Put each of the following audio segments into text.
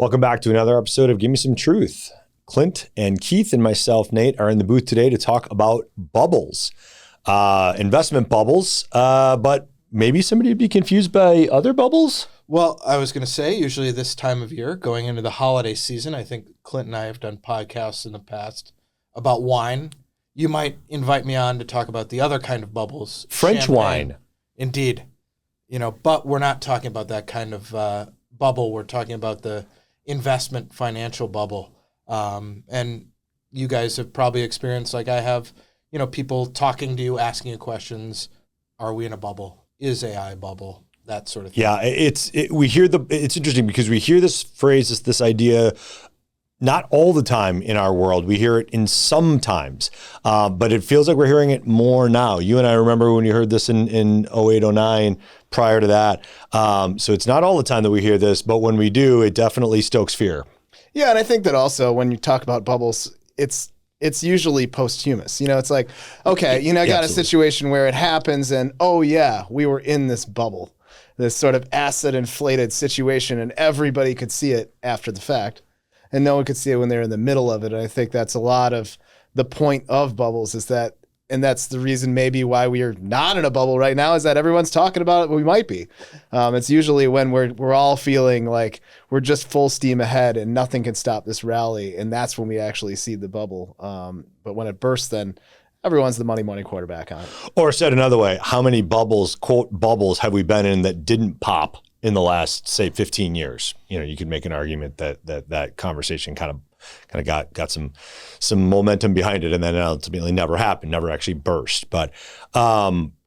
Welcome back to another episode of Gimme Some Truth. Clint and Keith and myself, Nate, are in the booth today to talk about bubbles, investment bubbles, but maybe somebody would be confused by other bubbles? Well, I was going to say, usually this time of year, going into the holiday season, I think Clint and I have done podcasts in the past about wine. You might invite me on to talk about the other kind of bubbles. French champagne. wine. Indeed. But we're not talking about that kind of bubble. We're talking about the investment financial bubble. And you guys have probably experienced, like I have, people talking to you, asking you questions. Are we in a bubble? Is AI a bubble? That sort of thing. Yeah, it's interesting because we hear this phrase, this idea, not all the time in our world. We hear it in sometimes, but it feels like we're hearing it more now. You and I remember when you heard this in 08, 09, prior to that. So it's not all the time that we hear this, but when we do, it definitely stokes fear. Yeah, and I think that also when you talk about bubbles, it's usually posthumous. It's like, okay, I got absolutely. a situation where it happens and, oh yeah, we were in this bubble, this sort of asset inflated situation, and everybody could see it after the fact. And no one could see it when they're in the middle of it. And I think that's a lot of the point of bubbles is that, and that's the reason maybe why we are not in a bubble right now, is that everyone's talking about it. We might be. It's usually when we're all feeling like we're just full steam ahead and nothing can stop this rally. And that's when we actually see the bubble. But when it bursts, then everyone's the money quarterback on it. Or said another way, how many bubbles, quote, bubbles have we been in that didn't pop in the last, say, 15 years? You could make an argument that conversation kind of got some momentum behind it, and then ultimately never happened, never actually burst. But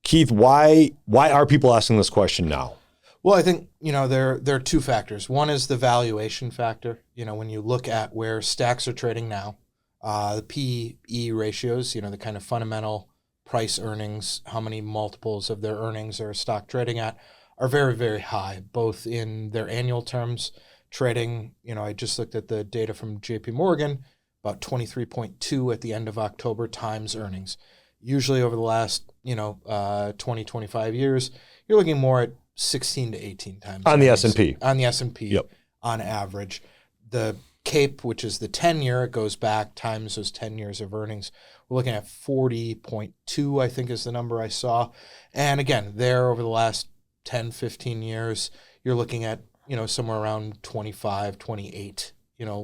Keith, why are people asking this question now? Well, I think, there are two factors. One is the valuation factor. When you look at where stacks are trading now, the P/E ratios, the kind of fundamental price earnings, how many multiples of their earnings are a stock trading at, are very, very high, both in their annual terms, trading, I just looked at the data from JP Morgan, about 23.2 at the end of October times earnings. Usually over the last, 20, 25 years, you're looking more at 16 to 18 times. On the earnings. S&P. On the S&P, Yep. On average. The CAPE, which is the 10-year, it goes back times those 10 years of earnings. We're looking at 40.2, I think is the number I saw. And again, there over the last 10, 15 years, you're looking at, somewhere around 25, 28,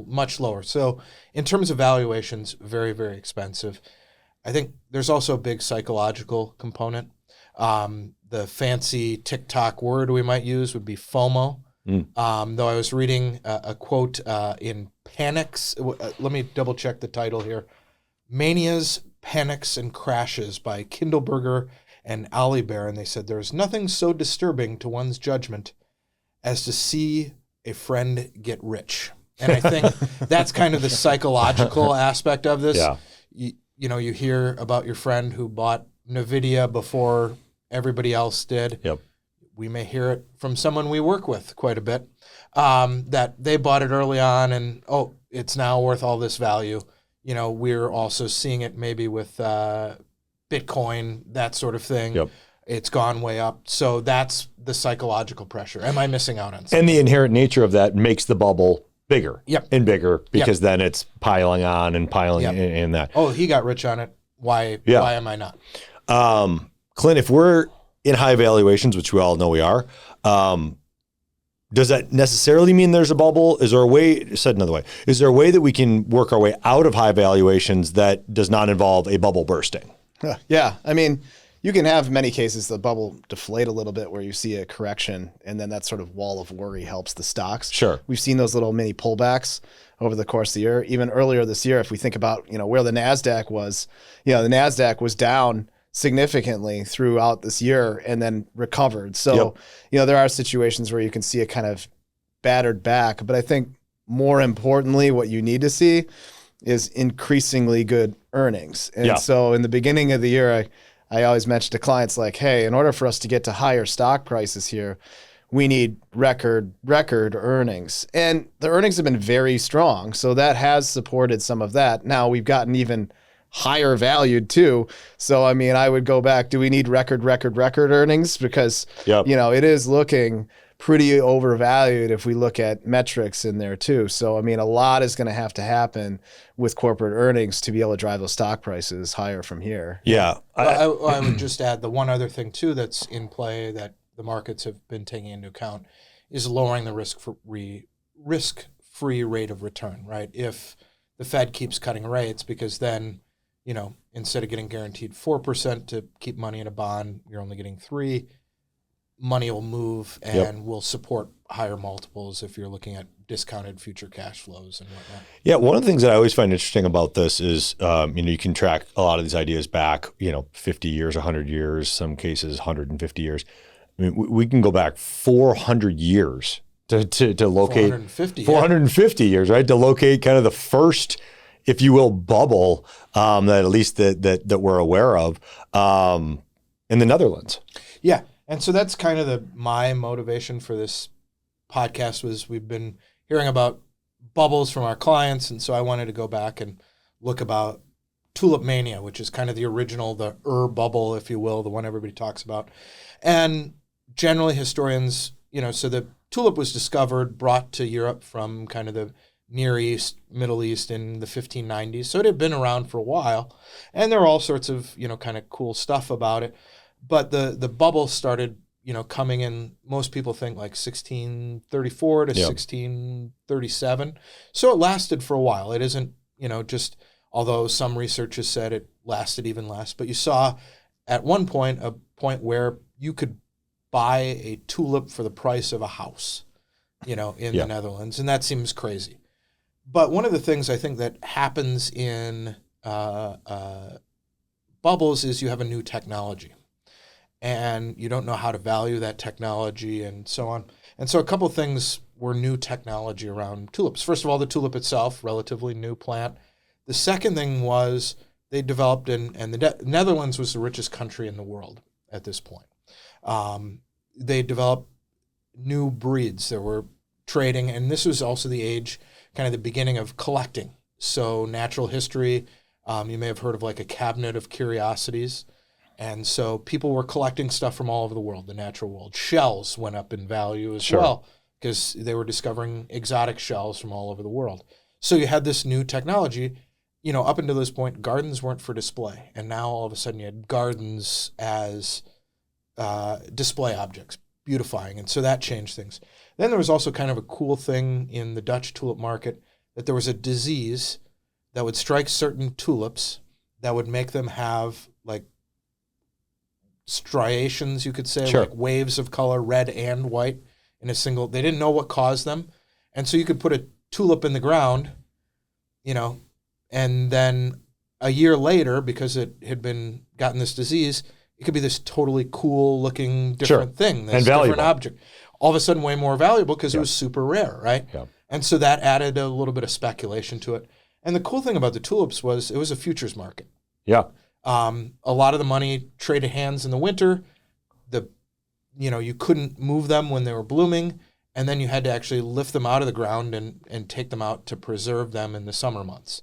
much lower. So in terms of valuations, very, very expensive. I think there's also a big psychological component. The fancy TikTok word we might use would be FOMO. Though I was reading a quote in Panics. Let me double check the title here. Manias, Panics, and Crashes by Kindleberger and Ali Bear. And they said, there's nothing so disturbing to one's judgment as to see a friend get rich. And I think that's kind of the psychological aspect of this. Yeah. You hear about your friend who bought NVIDIA before everybody else did. Yep. We may hear it from someone we work with quite a bit, that they bought it early on and, it's now worth all this value. We're also seeing it maybe with Bitcoin, that sort of thing. Yep. It's gone way up. So that's the psychological pressure. Am I missing out on something? And the inherent nature of that makes the bubble bigger Yep. and bigger because then it's piling on and piling in that. Oh, he got rich on it. Why am I not? Clint, if we're in high valuations, which we all know we are, does that necessarily mean there's a bubble? Is there a way, said another way, is there a way that we can work our way out of high valuations that does not involve a bubble bursting? Yeah. I mean, you can have many cases the bubble deflate a little bit where you see a correction and then that sort of wall of worry helps the stocks. Sure. We've seen those little mini pullbacks over the course of the year. Even earlier this year, if we think about, where the NASDAQ was, the NASDAQ was down significantly throughout this year and then recovered. So, there are situations where you can see it kind of battered back. But I think more importantly, what you need to see is increasingly good earnings. And so in the beginning of the year, I always mention to clients like, hey, in order for us to get to higher stock prices here, we need record earnings. And the earnings have been very strong. So that has supported some of that. Now we've gotten even higher valued too. So, I would go back, do we need record earnings? Because, it is looking pretty overvalued if we look at metrics in there too. So, I mean, a lot is going to have to happen with corporate earnings to be able to drive those stock prices higher from here. Yeah. Well, I would just add the one other thing too that's in play that the markets have been taking into account is lowering the risk-free rate of return, right? If the Fed keeps cutting rates, because then, instead of getting guaranteed 4% to keep money in a bond, you're only getting 3%. Money will move and will support higher multiples if you're looking at discounted future cash flows and whatnot. Yeah, one of the things that I always find interesting about this is, you can track a lot of these ideas back, 50 years, 100 years, some cases 150 years. I mean, we can go back 400 years to locate 450 years, right? To locate kind of the first, if you will, bubble that at least that we're aware of in the Netherlands. Yeah. And so that's kind of my motivation for this podcast was we've been hearing about bubbles from our clients. And so I wanted to go back and look about Tulip Mania, which is kind of the original, the bubble, if you will, the one everybody talks about. And generally historians, so the tulip was discovered, brought to Europe from kind of the Near East, Middle East in the 1590s. So it had been around for a while. And there were all sorts of, kind of cool stuff about it. But the bubble started, coming in, most people think like 1634 to 1637. So it lasted for a while. It isn't, just, although some research has said it lasted even less. But you saw at one point, a point where you could buy a tulip for the price of a house, in the Netherlands. And that seems crazy. But one of the things I think that happens in bubbles is you have a new technology. And you don't know how to value that technology and so on. And so a couple of things were new technology around tulips. First of all, the tulip itself, relatively new plant. The second thing was they developed, and the Netherlands was the richest country in the world at this point. They developed new breeds that were trading, and this was also the age, kind of the beginning of collecting. So natural history, you may have heard of like a cabinet of curiosities. And so people were collecting stuff from all over the world, the natural world. Shells went up in value as well because they were discovering exotic shells from all over the world. So you had this new technology. Up until this point, gardens weren't for display. And now all of a sudden you had gardens as display objects, beautifying. And so that changed things. Then there was also kind of a cool thing in the Dutch tulip market that there was a disease that would strike certain tulips that would make them have like striations, you could say, like waves of color, red and white in a single. They didn't know what caused them. And so you could put a tulip in the ground, and then a year later, because it had gotten this disease, it could be this totally cool looking different thing, this different object. All of a sudden way more valuable because it was super rare, right? Yeah. And so that added a little bit of speculation to it. And the cool thing about the tulips was it was a futures market. Yeah. A lot of the money traded hands in the winter. You couldn't move them when they were blooming, and then you had to actually lift them out of the ground and take them out to preserve them in the summer months.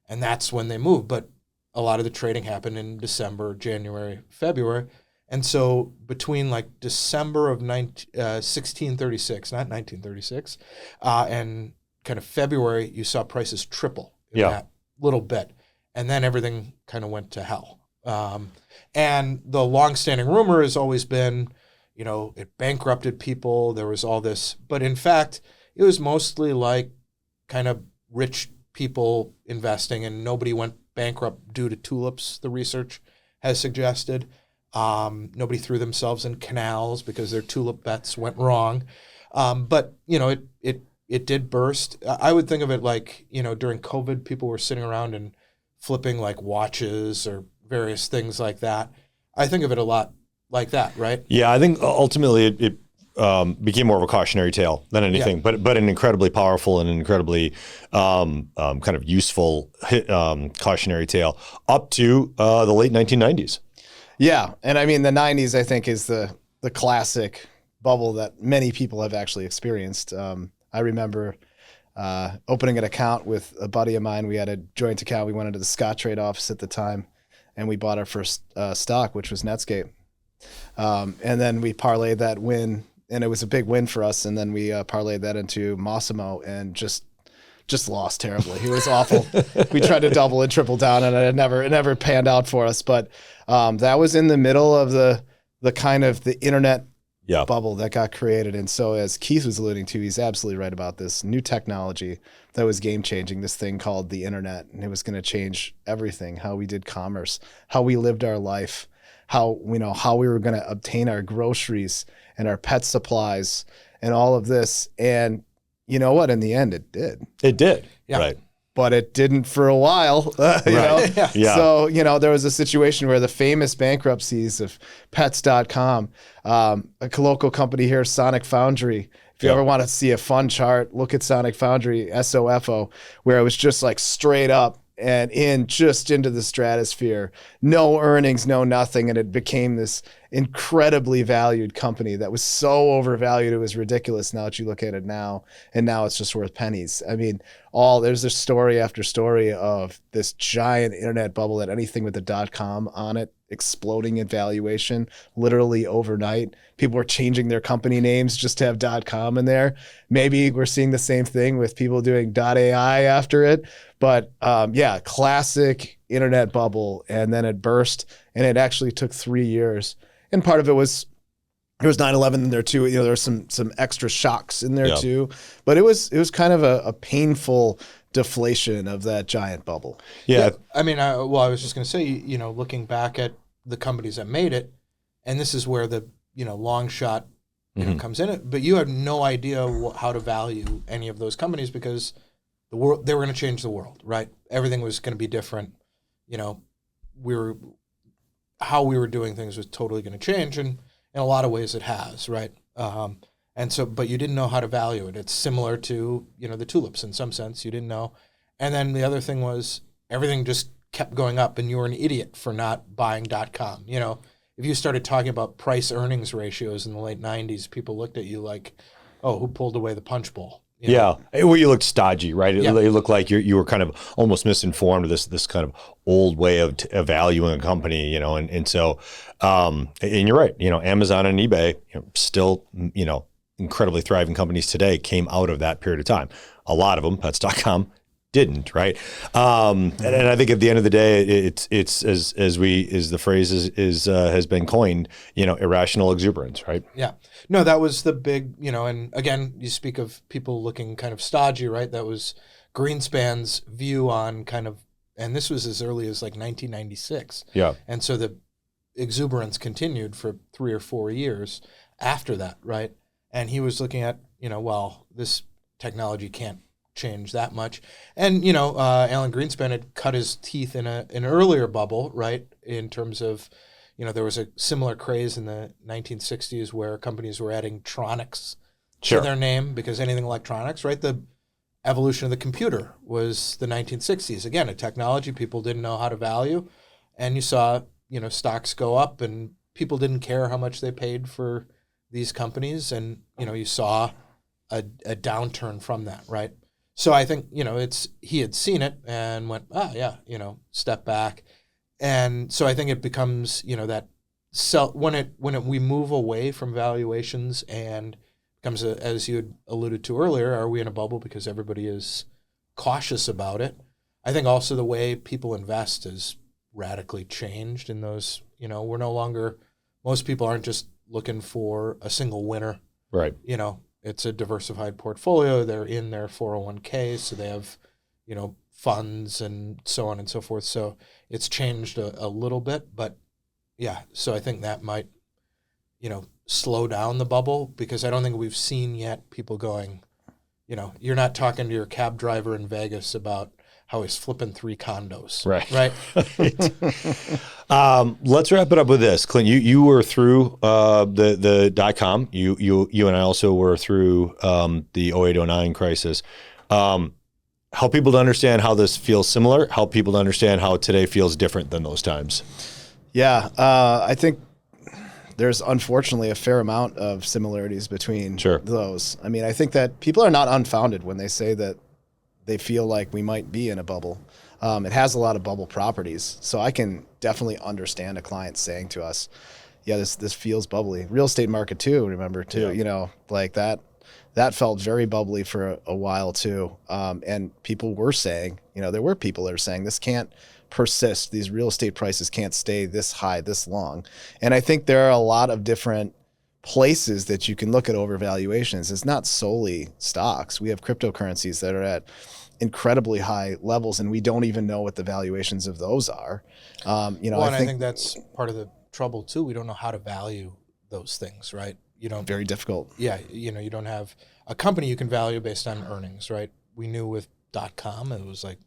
And that's when they moved. But a lot of the trading happened in December, January, February. And so between like December of 1636, not 1936, and kind of February, you saw prices triple in that little bit. And then everything kind of went to hell. And the longstanding rumor has always been, it bankrupted people. There was all this. But in fact, it was mostly like kind of rich people investing, and nobody went bankrupt due to tulips, the research has suggested. Nobody threw themselves in canals because their tulip bets went wrong. But, it did burst. I would think of it like, during COVID, people were sitting around and flipping like watches or various things like that. I think of it a lot like that, right? Yeah, I think ultimately it became more of a cautionary tale than anything, but an incredibly powerful and incredibly kind of useful cautionary tale up to the late 1990s. Yeah, and I mean the 90s I think is the classic bubble that many people have actually experienced. I remember opening an account with a buddy of mine. We had a joint account. We went into the Scottrade office at the time, and we bought our first stock, which was Netscape. And then we parlayed that win and it was a big win for us. And then we parlayed that into Massimo and just lost terribly. He was awful. We tried to double and triple down, and it never panned out for us. But that was in the middle of the kind of the internet bubble that got created. And so, as Keith was alluding to, he's absolutely right about this new technology that was game changing, this thing called the internet. And it was going to change everything, how we did commerce, how we lived our life, how we were going to obtain our groceries and our pet supplies and all of this. And you know what? In the end, it did. It did. Yeah. Right. But it didn't for a while, you know? Yeah. So, there was a situation where the famous bankruptcies of pets.com, a local company here, Sonic Foundry. If you ever want to see a fun chart, look at Sonic Foundry, SOFO, where it was just like straight up and into the stratosphere, no earnings, no nothing. And it became this incredibly valued company that was so overvalued. It was ridiculous now that you look at it now, and now it's just worth pennies. I mean, there's a story after story of this giant internet bubble that anything with the .com on it exploding in valuation literally overnight. People were changing their company names just to have .com in there. Maybe we're seeing the same thing with people doing .ai after it. But classic internet bubble, and then it burst, and it actually took 3 years. And part of it was 9/11 in there too. There were some extra shocks in there too. But it was kind of a painful deflation of that giant bubble. Yeah. I mean, I was just going to say, looking back at the companies that made it, and this is where the long shot comes in it. But you had no idea how to value any of those companies because they were going to change the world, right? Everything was going to be different. How we were doing things was totally going to change, and in a lot of ways it has, right? And so, but you didn't know how to value it. It's similar to, the tulips in some sense. You didn't know. And then the other thing was everything just kept going up, and you were an idiot for not buying .com. If you started talking about price earnings ratios in the late 90s, people looked at you like, oh, who pulled away the punch bowl? Well, you looked stodgy, right? It looked like you were kind of almost misinformed of this kind of old way of valuing a company, and so, and you're right, Amazon and eBay, still, incredibly thriving companies today came out of that period of time. A lot of them, pets.com, didn't, right? And I think at the end of the day, it's as the phrase has been coined, irrational exuberance, right? Yeah. No, that was the big, and again, you speak of people looking kind of stodgy, right? That was Greenspan's view on kind of, and this was as early as like 1996. Yeah. And so the exuberance continued for 3 or 4 years after that, right? And he was looking at, this technology can't change that much. And, Alan Greenspan had cut his teeth in an earlier bubble, right? In terms of, there was a similar craze in the 1960s where companies were adding tronics to their name because anything electronics, right? The evolution of the computer was the 1960s. Again, a technology people didn't know how to value. And you saw, stocks go up and people didn't care how much they paid for these companies. And, you saw a downturn from that, right? So I think, he had seen it and went, step back. And so I think it becomes, that we move away from valuations and becomes, as you had alluded to earlier, are we in a bubble because everybody is cautious about it? I think also the way people invest is radically changed in those, we're no longer, most people aren't just looking for a single winner. Right. It's a diversified portfolio. They're in their 401k, so they have, funds and so on and so forth. So it's changed a little bit, but yeah. So I think that might, slow down the bubble because I don't think we've seen yet people going, you're not talking to your cab driver in Vegas about how he's flipping 3 condos. Right. Right. Let's wrap it up with this. Clint, you were through the .com. You and I also were through the 08-09 crisis. Help people to understand how this feels similar. Help people to understand how today feels different than those times. Yeah, I think there's unfortunately a fair amount of similarities between those. I mean, I think that people are not unfounded when they say that they feel like we might be in a bubble. It has a lot of bubble properties. So I can definitely understand a client saying to us, yeah, this feels bubbly. Real estate market too, remember too, like that felt very bubbly for a while too. And people were saying, there were people that were saying this can't persist. These real estate prices can't stay this high this long. And I think there are a lot of different places that you can look at overvaluations. It's not solely stocks. We have cryptocurrencies that are at incredibly high levels, and we don't even know what the valuations of those are. I think that's part of the trouble too. We don't know how to value those things, right? Very difficult. Yeah, you don't have a company you can value based on earnings, right? We knew with .com, it was like,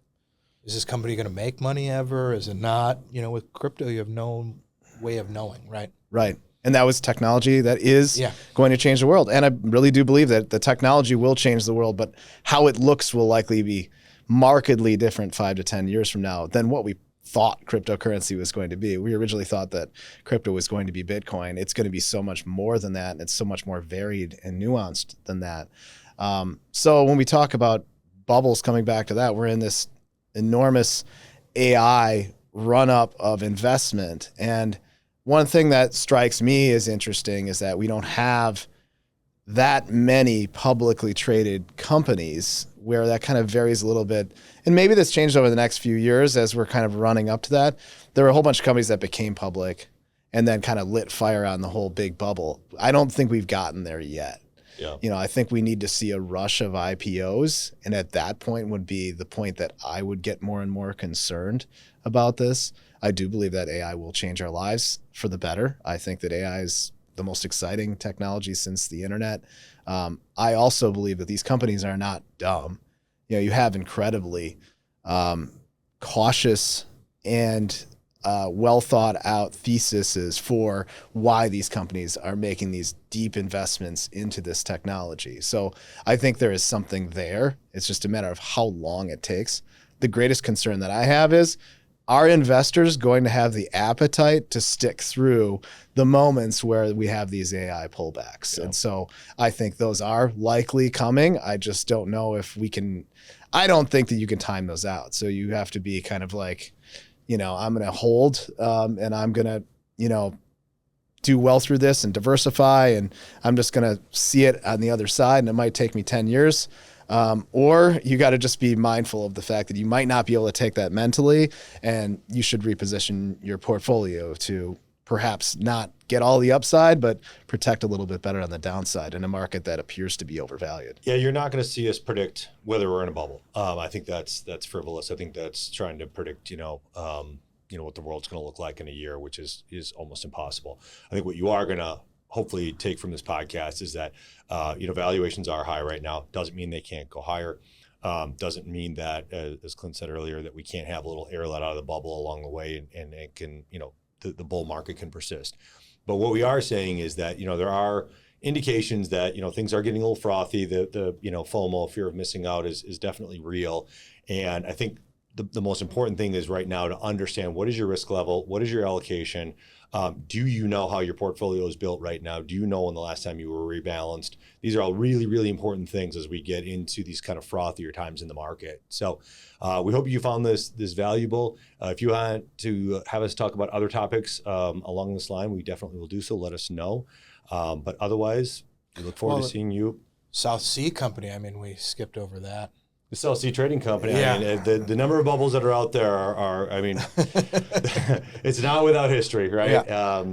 is this company going to make money ever? Is it not? With crypto, you have no way of knowing, right? Right. And that was technology that is going to change the world. And I really do believe that the technology will change the world, but how it looks will likely be markedly different 5 to 10 years from now than what we thought cryptocurrency was going to be. We originally thought that crypto was going to be Bitcoin. It's going to be so much more than that, and it's so much more varied and nuanced than that. So when we talk about bubbles, coming back to that, we're in this enormous AI run-up of investment. And one thing that strikes me as interesting is that we don't have that many publicly traded companies, where that kind of varies a little bit. And maybe this changed over the next few years as we're kind of running up to that. There were a whole bunch of companies that became public and then kind of lit fire on the whole big bubble. I don't think we've gotten there yet. Yeah. I think we need to see a rush of IPOs. And at that point would be the point that I would get more and more concerned about this. I do believe that AI will change our lives for the better. I think that AI is the most exciting technology since the internet. I also believe that these companies are not dumb. You have incredibly cautious and well thought out theses for why these companies are making these deep investments into this technology. So I think there is something there. It's just a matter of how long it takes. The greatest concern that I have is, are investors going to have the appetite to stick through the moments where we have these AI pullbacks? Yeah. And so I think those are likely coming. I just don't know if we can. I don't think that you can time those out. So you have to be kind of like, I'm going to hold and I'm going to, do well through this and diversify, and I'm just going to see it on the other side, and it might take me 10 years. Or you got to just be mindful of the fact that you might not be able to take that mentally, and you should reposition your portfolio to perhaps not get all the upside, but protect a little bit better on the downside in a market that appears to be overvalued. Yeah, you're not going to see us predict whether we're in a bubble. I think that's frivolous. I think that's trying to predict, what the world's going to look like in a year, which is almost impossible. I think what you are going to hopefully take from this podcast is that, valuations are high right now. Doesn't mean they can't go higher. Doesn't mean that, as Clint said earlier, that we can't have a little air let out of the bubble along the way, and it can, the bull market can persist. But what we are saying is that, there are indications that, things are getting a little frothy. The FOMO, fear of missing out, is definitely real. And I think the most important thing is right now to understand, what is your risk level? What is your allocation? Do you know how your portfolio is built right now? Do you know when the last time you were rebalanced? These are all really, really important things as we get into these kind of frothier times in the market. So we hope you found this valuable. If you want to have us talk about other topics along this line, we definitely will do so. Let us know. But otherwise, we look forward to seeing you. South Sea Company, we skipped over that. The South Sea Trading Company. Yeah. The number of bubbles that are out there are it's not without history, right? Yeah.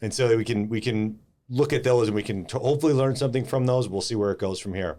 And so we can look at those, and we can hopefully learn something from those. We'll see where it goes from here.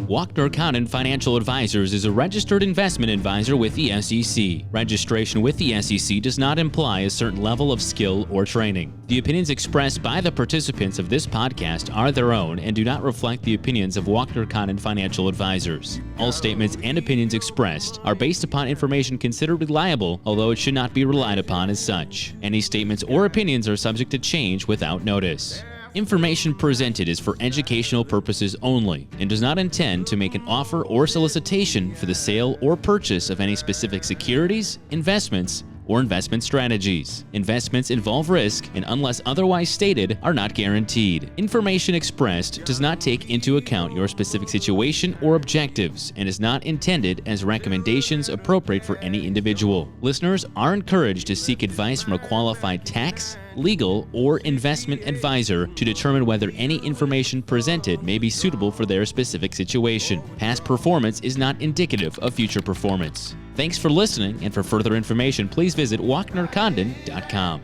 Walkner Condon Financial Advisors is a registered investment advisor with the SEC. Registration with the SEC does not imply a certain level of skill or training. The opinions expressed by the participants of this podcast are their own and do not reflect the opinions of Walkner Condon Financial Advisors. All statements and opinions expressed are based upon information considered reliable, although it should not be relied upon as such. Any statements or opinions are subject to change without notice. Information presented is for educational purposes only and does not intend to make an offer or solicitation for the sale or purchase of any specific securities, investments, or investment strategies. Investments involve risk and, unless otherwise stated, are not guaranteed. Information expressed does not take into account your specific situation or objectives and is not intended as recommendations appropriate for any individual. Listeners are encouraged to seek advice from a qualified tax, legal, or investment advisor to determine whether any information presented may be suitable for their specific situation. Past performance is not indicative of future performance. Thanks for listening, and for further information, please visit walknercondon.com.